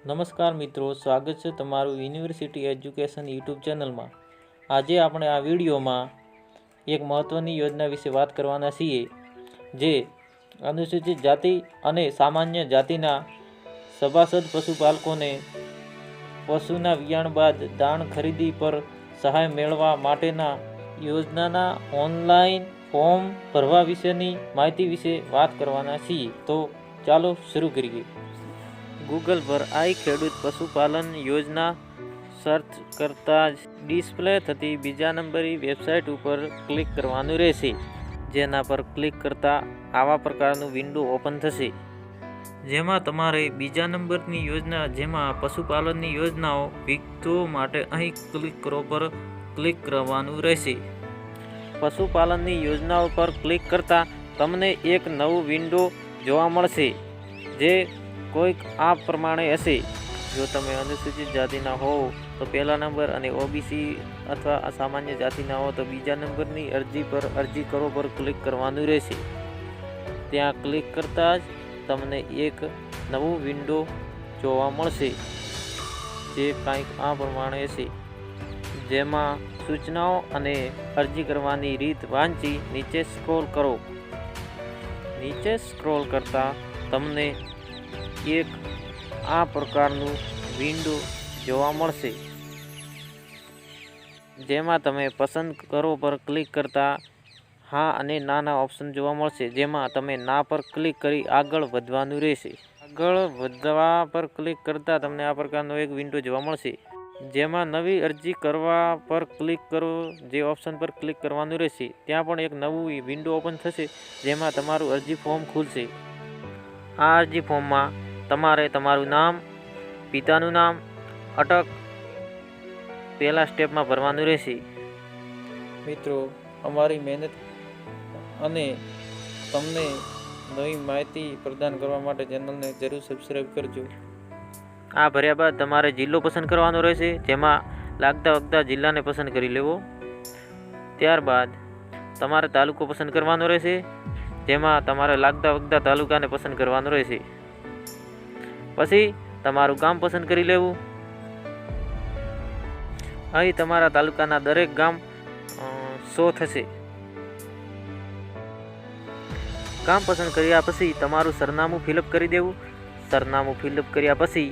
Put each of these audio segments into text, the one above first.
નમસ્કાર મિત્રો, સ્વાગત છે તમારું યુનિવર્સિટી એજ્યુકેશન યુટ્યુબ ચેનલમાં। આજે આપણે આ વિડીયોમાં એક મહત્ત્વની યોજના વિશે વાત કરવાના છીએ, જે અનુસૂચિત જાતિ અને સામાન્ય જાતિના સભાસદ પશુપાલકોને પશુના વિયાણ બાદ દાણ ખરીદી પર સહાય મેળવવા માટેના યોજનાના ઓનલાઈન ફોર્મ ભરવા વિશેની માહિતી વિશે વાત કરવાના છીએ। તો ચાલો શરૂ કરીએ। ગૂગલ પર આઈ ખેડૂત પશુપાલન યોજના સર્ચ કરતાં જ ડિસ્પ્લે થતી બીજા નંબરની વેબસાઇટ ઉપર ક્લિક કરવાનું રહેશે, જેના પર ક્લિક કરતાં આવા પ્રકારનું વિન્ડો ઓપન થશે, જેમાં તમારે બીજા નંબરની યોજના જેમાં પશુપાલનની યોજનાઓ વિગતો માટે અહીં ક્લિક કરો પર ક્લિક કરવાનું રહેશે। પશુપાલનની યોજનાઓ પર ક્લિક કરતાં તમને એક નવું વિન્ડો જોવા મળશે, જે કોઈક આ પ્રમાણે હશે। જો તમે અનુસૂચિત જાતિના હોવ તો પહેલા નંબર અને ઓબીસી અથવા અસામાન્ય જાતિના હો તો બીજા નંબરની અરજી પર અરજી કરો પર ક્લિક કરવાનું રહેશે। ત્યાં ક્લિક કરતાં જ તમને એક નવું વિન્ડો જોવા મળશે, જે કંઈક આ પ્રમાણે હશે, જેમાં સૂચનાઓ અને અરજી કરવાની રીત વાંચી નીચે સ્ક્રોલ કરો। નીચે સ્ક્રોલ કરતાં તમને એક આ પ્રકારનું વિન્ડો જોવા મળશે, જેમાં તમે પસંદ કરો પર ક્લિક કરતાં હા અને નાના ઓપ્શન જોવા મળશે, જેમાં તમે ના પર ક્લિક કરી આગળ વધવાનું રહેશે। આગળ વધવા પર ક્લિક કરતાં તમને આ પ્રકારનો એક વિન્ડો જોવા મળશે, જેમાં નવી અરજી કરવા પર ક્લિક કરો જે ઓપ્શન પર ક્લિક કરવાનું રહેશે। ત્યાં પણ એક નવું વિન્ડો ઓપન થશે, જેમાં તમારું અરજી ફોર્મ ખુલશે। આ અરજી ફોર્મમાં તમારે તમારું નામ, પિતાનું નામ, અટક પહેલા સ્ટેપમાં ભરવાનું રહેશે। મિત્રો, અમારી મહેનત અને તમને નવી માહિતી પ્રદાન કરવા માટે ચેનલને જરૂર સબસ્ક્રાઈબ કરજો। આ ભર્યા બાદ તમારે જિલ્લો પસંદ કરવાનો રહેશે, જેમાં લાગતા વળગતા જિલ્લાને પસંદ કરી લેવો। ત્યારબાદ તમારે તાલુકો પસંદ કરવાનો રહેશે, જેમાં તમારે લાગતા વળગતા તાલુકાને પસંદ કરવાનો રહેશે। પછી તમારું ગામ પસંદ કરી લેવું। અહીં તમારા તાલુકાના દરેક ગામ શો થશે। ગામ પસંદ કર્યા પછી તમારું સરનામું ફિલઅપ કરી દેવું। સરનામું ફિલઅપ કર્યા પછી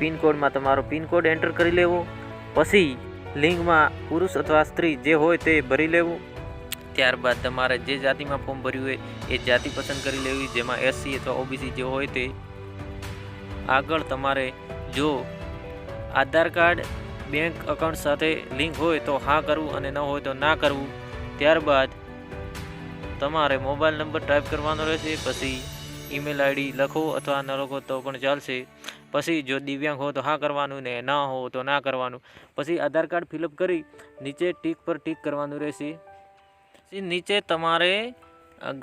પિનકોડમાં તમારો પિનકોડ એન્ટર કરી લેવો। પછી લિંગમાં પુરુષ અથવા સ્ત્રી જે હોય તે ભરી લેવું। ત્યારબાદ તમારે જે જાતિમાં ફોર્મ ભર્યું હોય એ જાતિ પસંદ કરી લેવી, જેમાં એસસી અથવા ઓબીસી જે હોય તે। આગળ તમારે જો આધાર કાર્ડ બેંક એકાઉન્ટ સાથે લિંક હોય તો હા કરવું અને ન હોય તો ના કરવું। ત્યારબાદ તમારે મોબાઈલ નંબર ટાઈપ કરવાનો રહેશે। પછી ઈમેલ આઈડી લખો અથવા ન લખો તો પણ ચાલશે। પછી જો દિવ્યાંગ હો તો હા કરવાનું ને ના હો તો ના કરવાનું। પછી આધાર કાર્ડ ફિલઅપ કરી નીચે ટીક પર ટીક કરવાનું રહેશે। પછી નીચે તમારે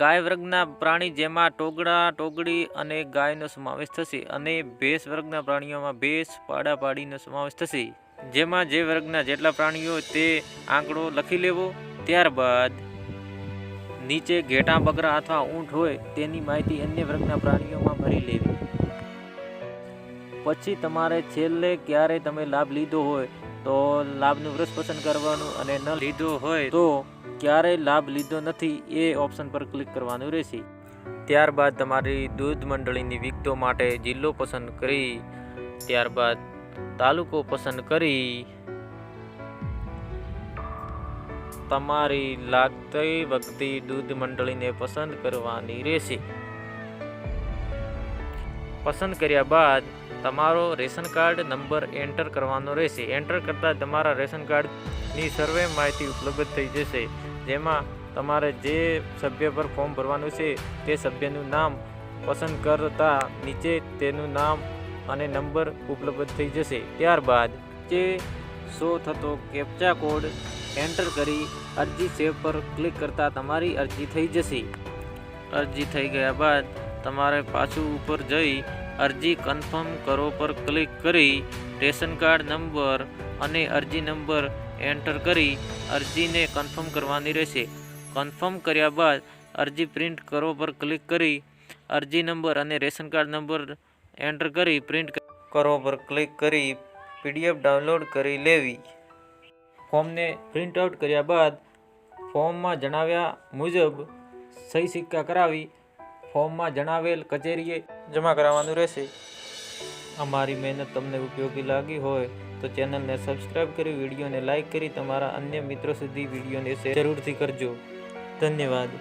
ગાય વર્ગના પ્રાણી જેમાં ટોગડા, ટોગડી અને ગાયનો સમાવેશ થશે, અને ભેંસ વર્ગના પ્રાણીઓમાં ભેંસ, પાડા, પાડીનો સમાવેશ થશે, જેમાં જે વર્ગના જેટલા પ્રાણીઓ તે આંકડો લખી લેવો। ત્યારબાદ નીચે ઘેટાં, બકરા અથવા ઊંટ હોય તેની માહિતી અન્ય વર્ગના પ્રાણીઓમાં ભરી લેવી। પછી તમારે છેલ્લે ક્યારે તમે લાભ લીધો હોય તો લાભનું વર્ષ પસંદ કરવાનું, અને ન લીધો હોય તો ક્યારે લાભ લીધો નથી એ ઓપ્શન પર ક્લિક કરવાનું રહેશે। ત્યારબાદ તમારી દૂધ મંડળીની વિગતો માટે જિલ્લો પસંદ કરી, ત્યારબાદ તાલુકો પસંદ કરી તમારી લાગતી વખતે દૂધ મંડળીને પસંદ કરવાની રહેશે। પસંદ કર્યા બાદ તમારો રેશન કાર્ડ નંબર એન્ટર કરવાનો રહેશે। એન્ટર કરતાં તમારા રેશન કાર્ડની સર્વે માહિતી ઉપલબ્ધ થઈ જશે, જેમાં તમારે જે સભ્ય પર ફોર્મ ભરવાનું છે તે સભ્યનું નામ પસંદ કરતાં નીચે તેનું નામ અને નંબર ઉપલબ્ધ થઈ જશે। ત્યારબાદ જે શો થતો કેપ્ચા કોડ એન્ટર કરી અરજી સેવ પર ક્લિક કરતાં તમારી અરજી થઈ જશે। અરજી થઈ ગયા બાદ તમારે પાછું ઉપર જઈ અરજી કન્ફર્મ કરો પર ક્લિક કરી રેશન કાર્ડ નંબર અને અરજી નંબર એન્ટર કરી અરજીને કન્ફર્મ કરવાની રહેશે। કન્ફર્મ કર્યા બાદ અરજી પ્રિન્ટ કરો પર ક્લિક કરી અરજી નંબર અને રેશન કાર્ડ નંબર એન્ટર કરી પ્રિન્ટ કરો પર ક્લિક કરી PDF ડાઉનલોડ કરી લેવી. ફોર્મને પ્રિન્ટ આઉટ કર્યા બાદ ફોર્મમાં જણાવ્યા મુજબ સહી સિક્કા કરાવી ફોર્મમાં જણાવેલ કચેરીએ જમા કરાવવાનું રહેશે. અમારી મહેનત તમને ઉપયોગી લાગી હોય તો ચેનલને સબસ્ક્રાઈબ કરી વિડીયોને લાઇક કરી તમારા અન્ય મિત્રો સુધી વિડીયોને શેર જરૂરથી કરજો. ધન્યવાદ.